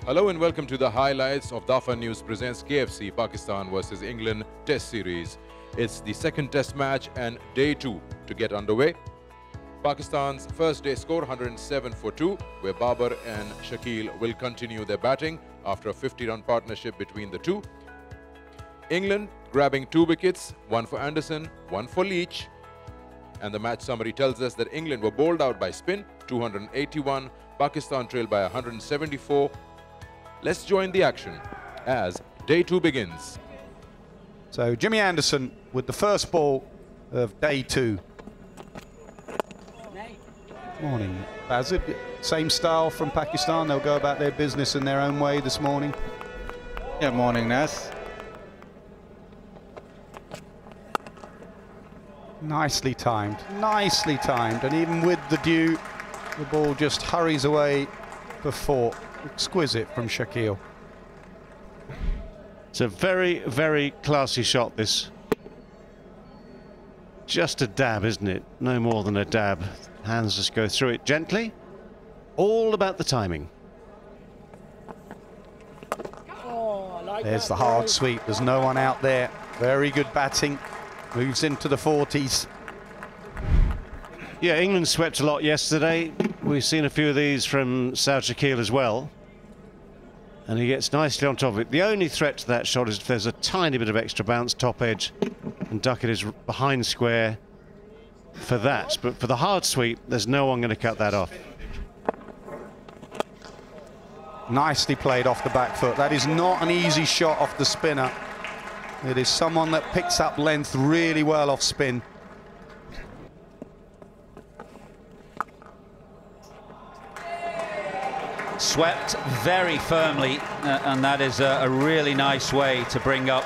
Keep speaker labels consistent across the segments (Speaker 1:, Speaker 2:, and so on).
Speaker 1: Hello and welcome to the highlights of Dafa News presents KFC Pakistan versus England Test Series. It's the second Test match and day 2 to get underway. Pakistan's first day score 107 for 2, where Babar and Shakil will continue their batting after a 50-run partnership between the two. England grabbing 2 wickets, 1 for Anderson, 1 for Leach. And the match summary tells us that England were bowled out by spin, 281, Pakistan trailed by 174. Let's join the action as day 2 begins.
Speaker 2: So Jimmy Anderson with the first ball of day 2. Morning, Bazid. Same style from Pakistan. They'll go about their business in their own way this morning.
Speaker 3: Yeah, morning, Nas.
Speaker 2: Nicely timed, and even with the dew, the ball just hurries away for 4. Exquisite from Shakil.
Speaker 4: It's a very, very classy shot, this. Just a dab, isn't it? No more than a dab. Hands just go through it gently. All about the timing.
Speaker 2: There's the hard sweep. There's no one out there. Very good batting. Moves into the 40s.
Speaker 4: Yeah, England swept a lot yesterday. We've seen a few of these from South Shakil as well. And he gets nicely on top of it. The only threat to that shot is if there's a tiny bit of extra bounce top edge and Duckett is behind square for that. But for the hard sweep, there's no one going to cut that off.
Speaker 2: Nicely played off the back foot. That is not an easy shot off the spinner. It is someone that picks up length really well off spin.
Speaker 5: Swept very firmly, and that is a really nice way to bring up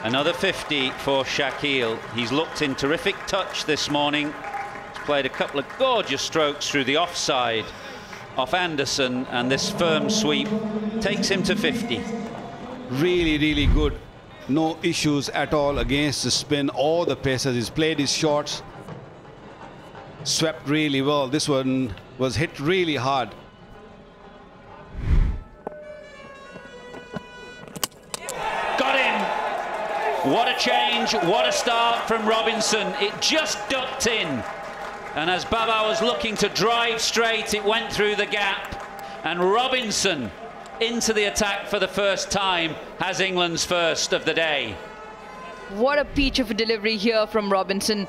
Speaker 5: another 50 for Shakil. He's looked in terrific touch this morning. He's played a couple of gorgeous strokes through the offside off Anderson, and this firm sweep takes him to 50.
Speaker 3: Really, really good. No issues at all against the spin or the paces. He's played his shots. Swept really well. This one was hit really hard.
Speaker 5: What a change, what a start from Robinson. It just ducked in. And as Baba was looking to drive straight, it went through the gap. And Robinson into the attack for the first time has England's first of the day.
Speaker 6: What a peach of a delivery here from Robinson.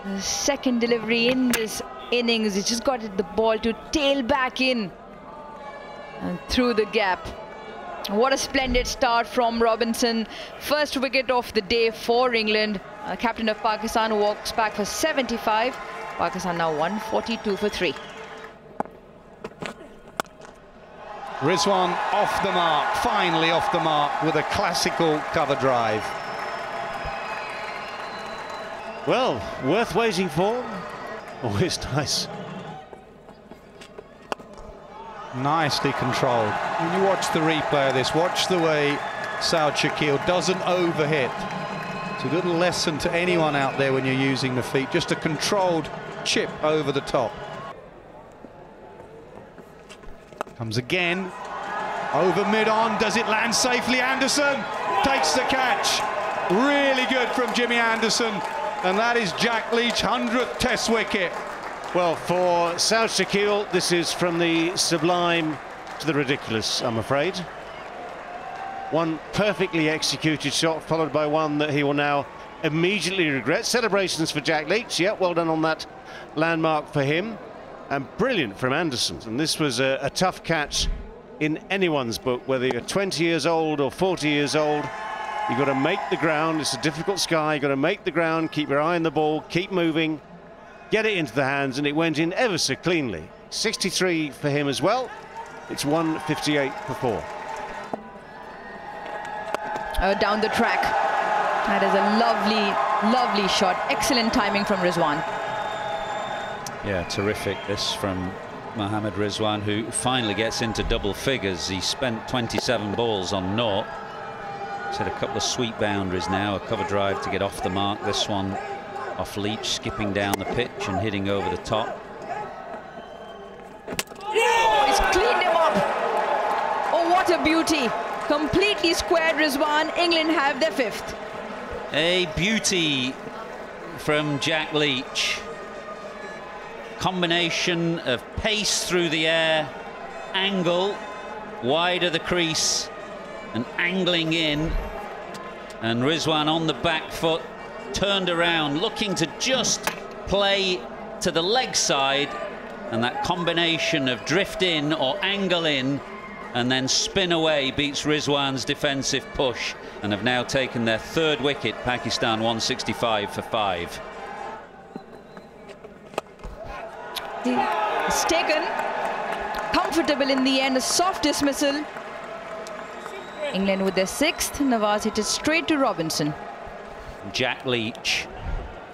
Speaker 6: The second delivery in this innings, it just got the ball to tail back in and through the gap. What a splendid start from Robinson. First wicket of the day for England. Captain of Pakistan walks back for 75. Pakistan now 142 for 3.
Speaker 2: Rizwan off the mark, finally off the mark with a classical cover drive.
Speaker 4: Well, worth waiting for. Always nice.
Speaker 2: Nicely controlled. When you watch the replay of this, watch the way Saud Shakil doesn't overhit. It's a little lesson to anyone out there when you're using the feet. Just a controlled chip over the top. Comes again. Over mid-on. Does it land safely? Anderson takes the catch. Really good from Jimmy Anderson. And that is Jack Leach's 100th Test wicket.
Speaker 4: Well, for South Shakil, this is from the sublime to the ridiculous, I'm afraid. One perfectly executed shot, followed by one that he will now immediately regret. Celebrations for Jack Leach. Yeah, well done on that landmark for him. And brilliant from Anderson. And this was a tough catch in anyone's book, whether you're 20 years old or 40 years old. You've got to make the ground. It's a difficult sky. You've got to make the ground, keep your eye on the ball, keep moving. Get it into the hands, and it went in ever so cleanly. 63 for him as well. It's 158 for 4.
Speaker 6: Down the track. That is a lovely, lovely shot. Excellent timing from Rizwan.
Speaker 5: Yeah, terrific this from Mohammad Rizwan, who finally gets into double figures. He spent 27 balls on naught. He's hit a couple of sweep boundaries now, a cover drive to get off the mark. This one off Leach, skipping down the pitch and hitting over the top.
Speaker 6: Oh, he's cleaned him up. beauty. Completely squared Rizwan. England have their 5th.
Speaker 5: A beauty from Jack Leach. Combination of pace through the air, angle, wide of the crease, and angling in. And Rizwan on the back foot, turned around, looking to just play to the leg side. And that combination of drift in or angle in and then spin away beats Rizwan's defensive push, and have now taken their 3rd wicket. Pakistan 165 for 5.
Speaker 6: It's taken. Comfortable in the end, a soft dismissal. England with their 6th. Nawaz hit it straight to Robinson.
Speaker 5: Jack Leach,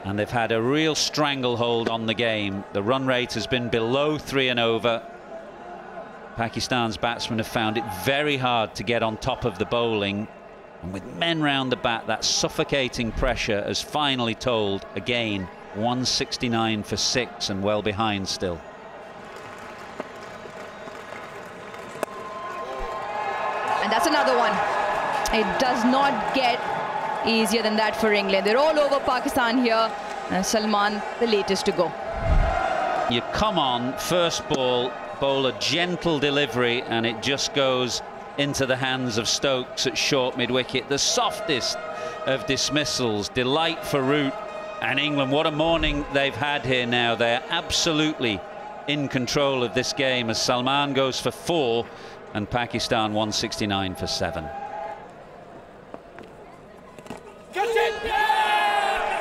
Speaker 5: and they've had a real stranglehold on the game. The run rate has been below 3 and over. Pakistan's batsmen have found it very hard to get on top of the bowling, and with men round the bat, that suffocating pressure has finally told. Again, 169 for 6 and well behind still.
Speaker 6: And that's another one. It does not get easier than that for England. They're all over Pakistan here. Salman, the latest to go.
Speaker 5: You come on, first ball, bowl a gentle delivery, and it just goes into the hands of Stokes at short mid-wicket. The softest of dismissals. Delight for Root. And England, what a morning they've had here now. They're absolutely in control of this game as Salman goes for 4 and Pakistan 169 for 7.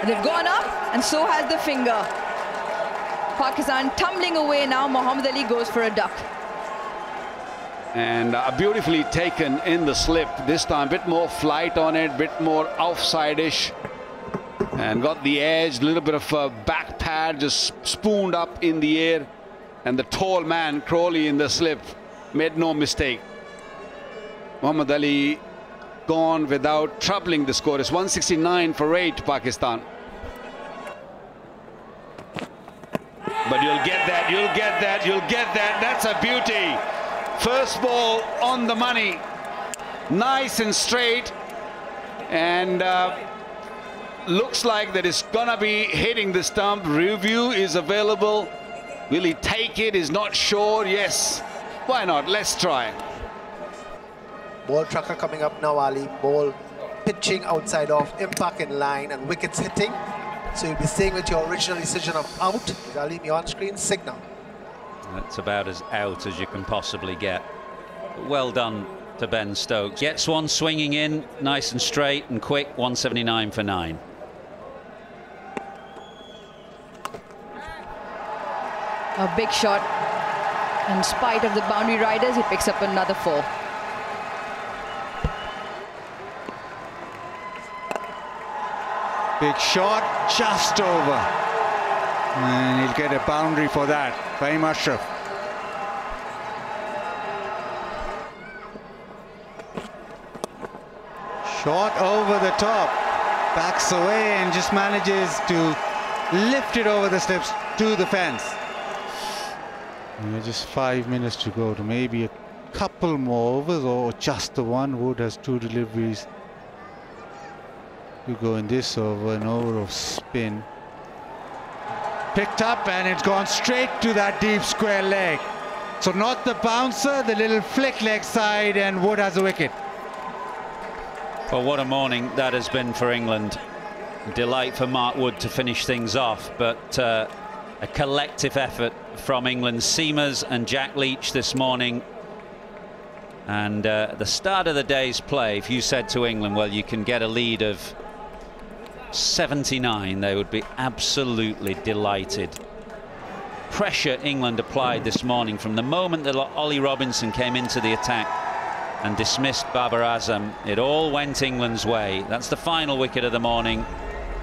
Speaker 6: They've gone up, and so has the finger. Pakistan tumbling away now. Mohammad Ali goes for a duck.
Speaker 3: And beautifully taken in the slip. This time a bit more flight on it, bit more offside-ish. And got the edge, a little bit of a back pad, just spooned up in the air. And the tall man, Crawley, in the slip, made no mistake. Mohammad Ali gone without troubling the score. It's 169 for 8, Pakistan. But you'll get that, you'll get that, you'll get that. That's a beauty. First ball on the money. Nice and straight. And looks like that it's gonna be hitting the stump. Review is available. Will he take it? Is not sure. Yes. Why not? Let's try.
Speaker 7: Ball tracker coming up now, Ali. Ball pitching outside of, impact in line, and wickets hitting. So you'll be staying with your original decision of out. Is Ali me on screen? Signal.
Speaker 5: That's about as out as you can possibly get. Well done to Ben Stokes. Gets one swinging in, nice and straight and quick. 179 for 9.
Speaker 6: A big shot. In spite of the boundary riders, he picks up another 4.
Speaker 2: Big shot, just over. And he'll get a boundary for that. Fahim Ashraf. Shot over the top. Backs away and just manages to lift it over the slips to the fence. Just 5 minutes to go to maybe a couple more overs, or just the one. Wood has 2 deliveries. You go in this over, an over of spin. Picked up, and it's gone straight to that deep square leg. So not the bouncer, the little flick leg side, and Wood has a wicket.
Speaker 5: Well, what a morning that has been for England. Delight for Mark Wood to finish things off, but a collective effort from England's seamers and Jack Leach this morning. And at the start of the day's play, if you said to England, well, you can get a lead of 79, they would be absolutely delighted. Pressure England applied this morning from the moment that Ollie Robinson came into the attack and dismissed Babar Azam. It all went England's way. That's the final wicket of the morning.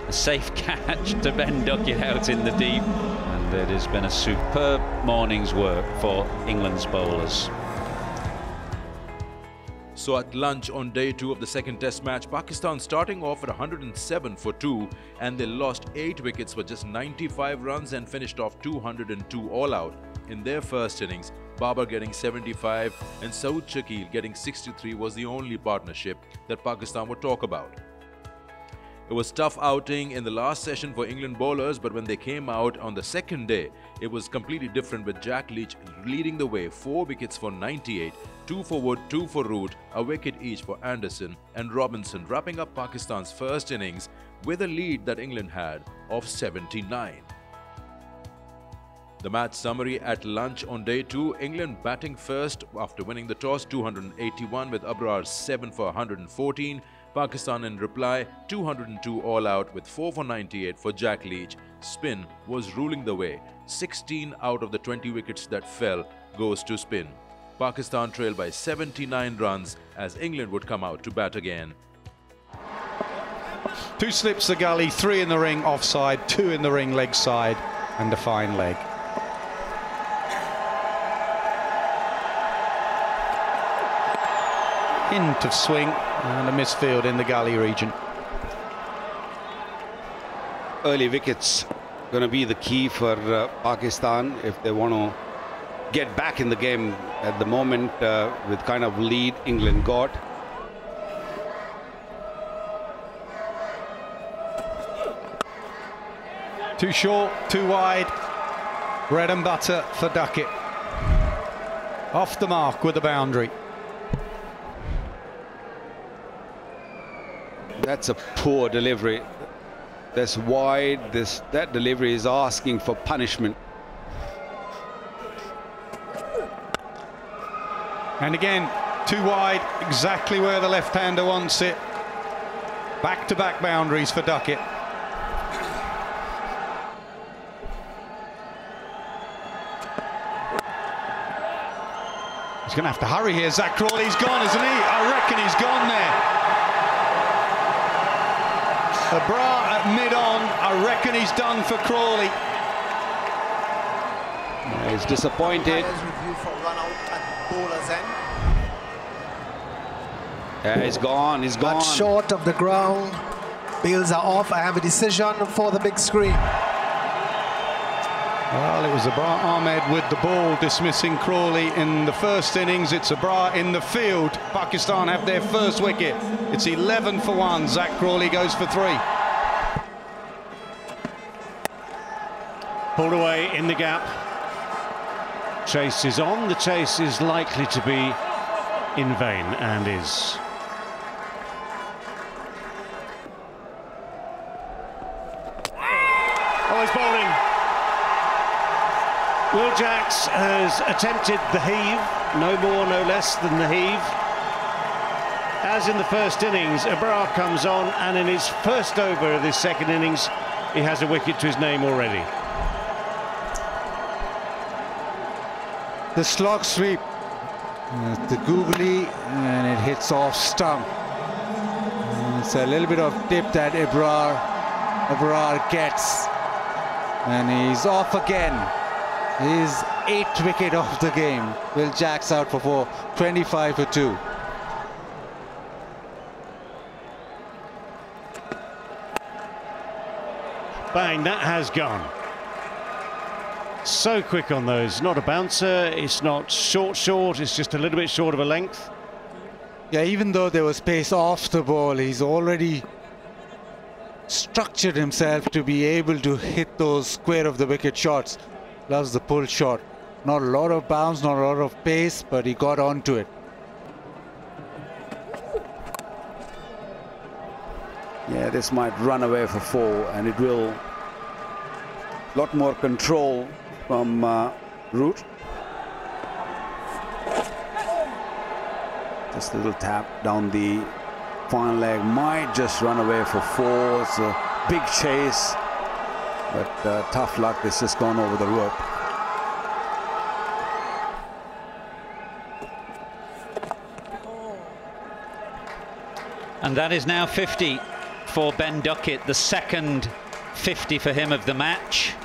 Speaker 5: A safe catch to Ben Duckett out in the deep. And it has been a superb morning's work for England's bowlers.
Speaker 1: So at lunch on day 2 of the second test match, Pakistan starting off at 107 for 2, and they lost 8 wickets for just 95 runs and finished off 202 all out. In their first innings, Babar getting 75 and Saud Shakil getting 63 was the only partnership that Pakistan would talk about. It was tough outing in the last session for England bowlers, but when they came out on the second day, it was completely different, with Jack Leach leading the way, 4 wickets for 98, 2 for Wood, 2 for Root, a wicket each for Anderson and Robinson, wrapping up Pakistan's first innings with a lead that England had of 79. The match summary at lunch on day 2, England batting first after winning the toss, 281 with Abrar 7 for 114. Pakistan in reply, 202 all out with 4 for 98 for Jack Leach. Spin was ruling the way. 16 out of the 20 wickets that fell goes to spin. Pakistan trailed by 79 runs as England would come out to bat again.
Speaker 2: 2 slips the gully, 3 in the ring offside, 2 in the ring leg side, and a fine leg. Hint of swing and a misfield in the gully region.
Speaker 3: Early wickets going to be the key for Pakistan if they want to get back in the game at the moment with kind of lead England got.
Speaker 2: Too short, too wide. Bread and butter for Duckett. Off the mark with the boundary.
Speaker 3: That's a poor delivery. That's wide. That delivery is asking for punishment.
Speaker 2: And again, too wide, exactly where the left-hander wants it. Back-to-back boundaries for Duckett. He's going to have to hurry here. Zach Crawley's gone, isn't he? I reckon he's gone there. Abrar at mid-on, I reckon he's done for Crawley.
Speaker 3: Yeah, he's disappointed.
Speaker 7: Review for run out at bowler's end.
Speaker 3: Yeah, he's gone, he's gone.
Speaker 7: But short of the ground, bails are off. I have a decision for the big screen.
Speaker 2: Well, it was Abrar Ahmed with the ball dismissing Crawley in the first innings. It's Abrar in the field. Pakistan have their first wicket. It's 11 for 1. Zach Crawley goes for 3.
Speaker 4: Pulled away in the gap. Chase is on. The chase is likely to be in vain, and is. Oh, he's bowling. Will Jacks has attempted the heave, no more, no less than the heave. As in the first innings, Abrar comes on, and in his first over of this second innings, he has a wicket to his name already.
Speaker 8: The slog sweep, the googly, and it hits off stump. It's a little bit of dip that Abrar gets, and he's off again. His 8th wicket of the game. Will Jacks out for 4, 25 for 2.
Speaker 4: Bang, that has gone. So quick on those. Not a bouncer, it's not short, it's just a little bit short of a length.
Speaker 8: Yeah, even though there was pace off the ball, he's already structured himself to be able to hit those square of the wicket shots. Loves the pull shot. Not a lot of bounce, not a lot of pace, but he got onto it.
Speaker 3: Yeah, this might run away for 4, and it will. A lot more control from Root. Just a little tap down the fine leg. Might just run away for 4. It's a big chase. But tough luck, it's just gone over the rope.
Speaker 5: And that is now 50 for Ben Duckett, the second 50 for him of the match.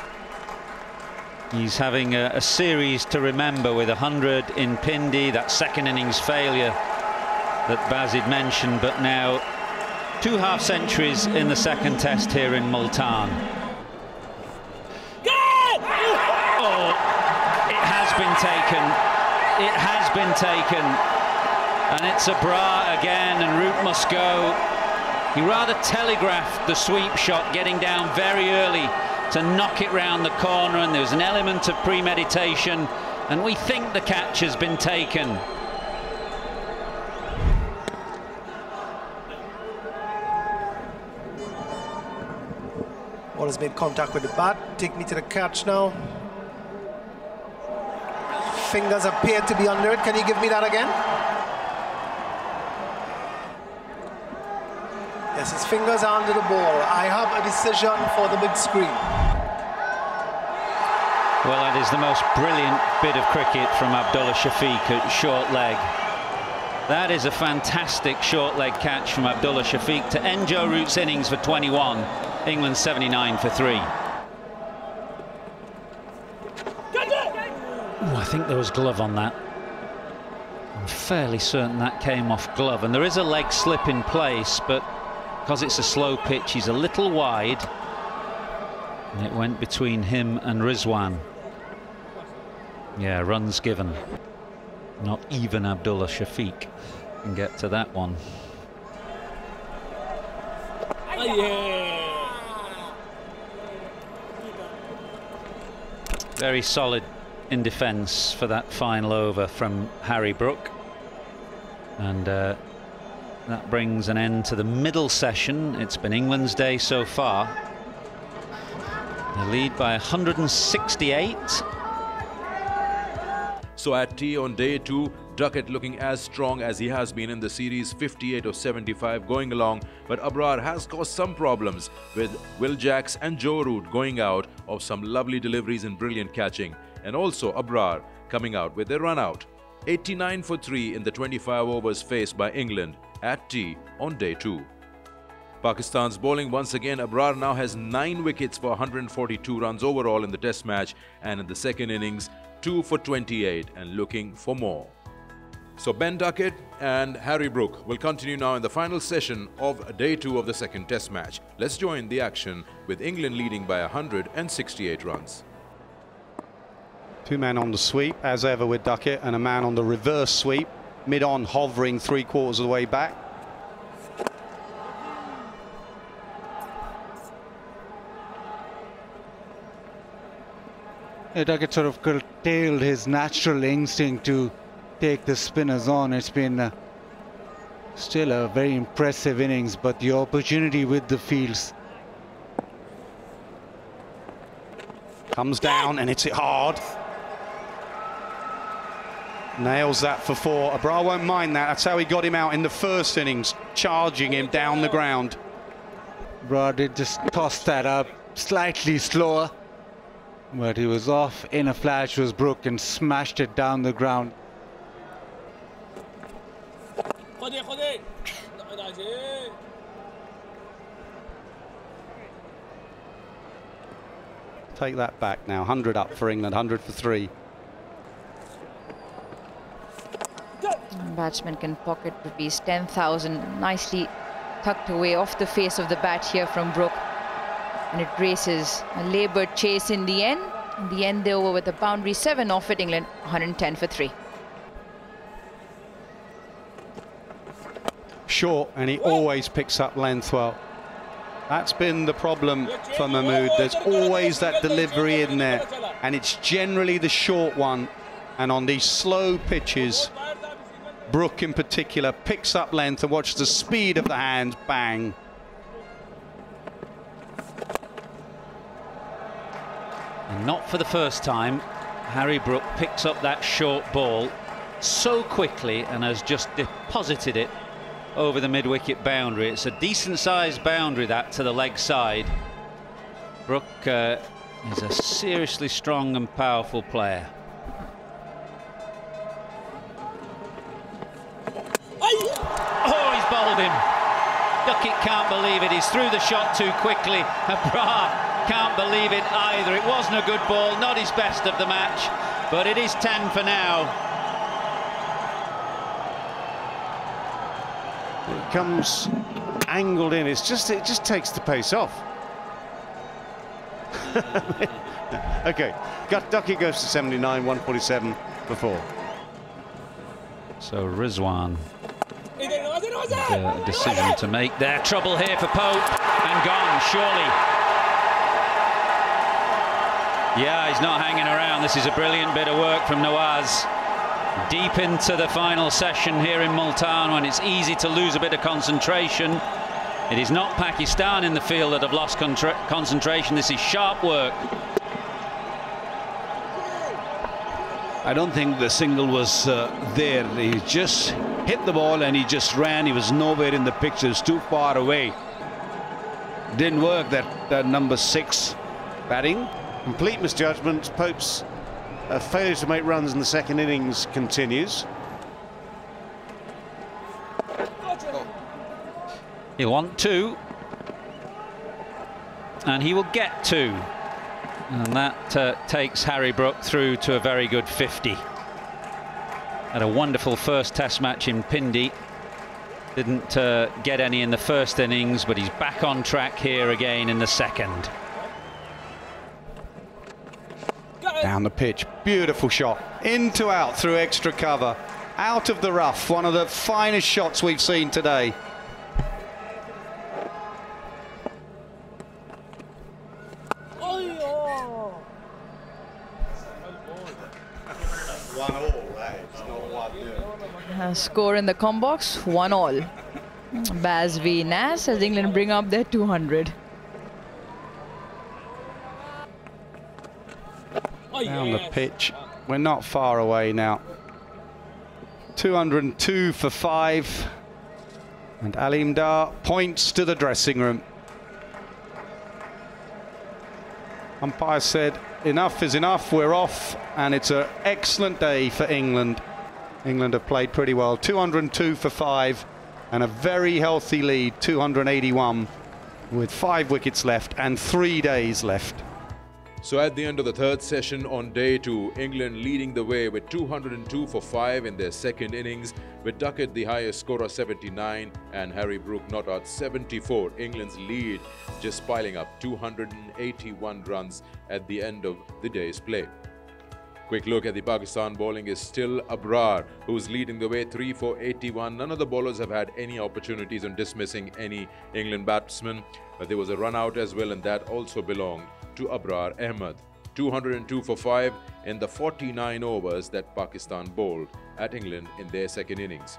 Speaker 5: He's having a series to remember with 100 in Pindi, that second innings failure that Bazid mentioned, but now 2 half-centuries in the second test here in Multan. Oh, it has been taken. it has been taken. And it's a Abrar again, and Root must go. He rather telegraphed the sweep shot, getting down very early to knock it round the corner, and there was an element of premeditation, and we think the catch has been taken.
Speaker 7: Ball has made contact with the bat. Take me to the catch now. Fingers appear to be under it. Can you give me that again? Yes, his fingers are under the ball. I have a decision for the big screen.
Speaker 5: Well, that is the most brilliant bit of cricket from Abdullah Shafiq at short leg. That is a fantastic short leg catch from Abdullah Shafiq to end Joe Root's innings for 21. England 79 for 3. Ooh, I think there was glove on that. I'm fairly certain that came off glove, and there is a leg slip in place, but because it's a slow pitch, he's a little wide, and it went between him and Rizwan. Yeah, runs given. Not even Abdullah Shafiq can get to that one. Very solid in defence for that final over from Harry Brook, and that brings an end to the middle session. It's been England's day so far. They lead by 168.
Speaker 1: So at tea on day 2, Duckett looking as strong as he has been in the series, 58 of 75 going along, but Abrar has caused some problems with Will Jacks and Joe Root going out of some lovely deliveries and brilliant catching, and also Abrar coming out with a run out. 89 for 3 in the 25 overs faced by England at tea on day 2. Pakistan's bowling once again. Abrar now has 9 wickets for 142 runs overall in the test match, and in the second innings 2 for 28 and looking for more. So Ben Duckett and Harry Brook will continue now in the final session of day 2 of the second test match. Let's join the action with England leading by 168 runs.
Speaker 2: 2 men on the sweep as ever with Duckett, and a man on the reverse sweep, mid-on hovering 3/4 of the way back.
Speaker 8: Yeah, Duckett sort of curtailed his natural instinct to take the spinners on. It's been still a very impressive innings, but the opportunity with the fields.
Speaker 2: Comes down and hits it hard. Nails that for 4. Abrar won't mind that. That's how he got him out in the first innings, charging him down the ground.
Speaker 8: Abrar did just toss that up slightly slower, but he was off in a flash, was Brook, and smashed it down the ground.
Speaker 2: Take that back now. 100 up for England, 100 for 3.
Speaker 6: Batsman can pocket rupees 10,000, nicely tucked away off the face of the bat here from Brook, and it races a laboured chase in the end. In the end, they over with a boundary 7 off at England, 110 for 3.
Speaker 2: Short, and he always picks up length well. That's been the problem for Mahmood. There's always that delivery in there, and it's generally the short one. And on these slow pitches, Brook in particular picks up length, and watch the speed of the hand, bang.
Speaker 5: And not for the first time, Harry Brook picks up that short ball so quickly and has just deposited it over the mid-wicket boundary. It's a decent-sized boundary, that, to the leg side. Brook is a seriously strong and powerful player. Oh, he's bowled him. Duckett can't believe it. He's through the shot too quickly. Abrar can't believe it either. It wasn't a good ball, not his best of the match, but it is 10 for now.
Speaker 4: It comes angled in. It just takes the pace off. Okay, Duckett goes to 79, 147 for 4.
Speaker 5: So Rizwan, a decision to make there. Trouble here for Pope, and gone, surely. Yeah, he's not hanging around. This is a brilliant bit of work from Nawaz. Deep into the final session here in Multan, when it's easy to lose a bit of concentration. It is not Pakistan in the field that have lost concentration. This is sharp work.
Speaker 3: I don't think the single was there. He just hit the ball and he just ran. He was nowhere in the picture. It's too far away. Didn't work, that number 6 batting.
Speaker 4: Complete misjudgment. Pope's failure to make runs in the second innings continues.
Speaker 5: He'll want 2, and he will get 2, and that takes Harry Brook through to a very good 50. Had a wonderful first test match in Pindi. Didn't get any in the first innings, but he's back on track here again in the second.
Speaker 2: Down the pitch, beautiful shot, in to out through extra cover, out of the rough, one of the finest shots we've seen today.
Speaker 6: Score in the combox, 1-all. Baz v Nas as England bring up their 200.
Speaker 2: Down the pitch, we're not far away now. 202 for 5, and Alim Dar points to the dressing room. Umpire said enough is enough, we're off, and it's an excellent day for England. England have played pretty well. 202 for 5 and a very healthy lead, 281, with 5 wickets left and 3 days left.
Speaker 1: So at the end of the third session on day 2, England leading the way with 202 for 5 in their second innings, with Duckett the highest scorer 79 and Harry Brook not out 74. England's lead just piling up 281 runs at the end of the day's play. Quick look at the Pakistan bowling is still Abrar, who's leading the way 3 for 81. None of the bowlers have had any opportunities on dismissing any England batsmen, but there was a run out as well, and that also belonged to Abrar Ahmed. 202 for 5 in the 49 overs that Pakistan bowled at England in their second innings.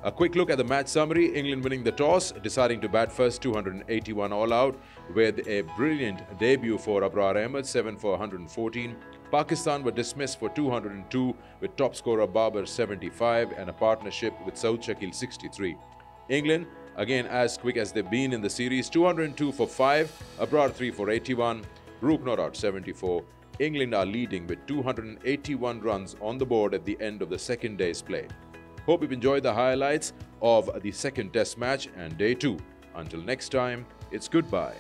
Speaker 1: A quick look at the match summary. England winning the toss, deciding to bat first, 281 all out, with a brilliant debut for Abrar Ahmed, 7 for 114. Pakistan were dismissed for 202 with top scorer Babar 75 and a partnership with Saud Shakil 63. England, again as quick as they've been in the series, 202 for 5, Abrar 3 for 81, Brook not out 74. England are leading with 281 runs on the board at the end of the second day's play. Hope you've enjoyed the highlights of the second test match and day 2. Until next time, it's goodbye.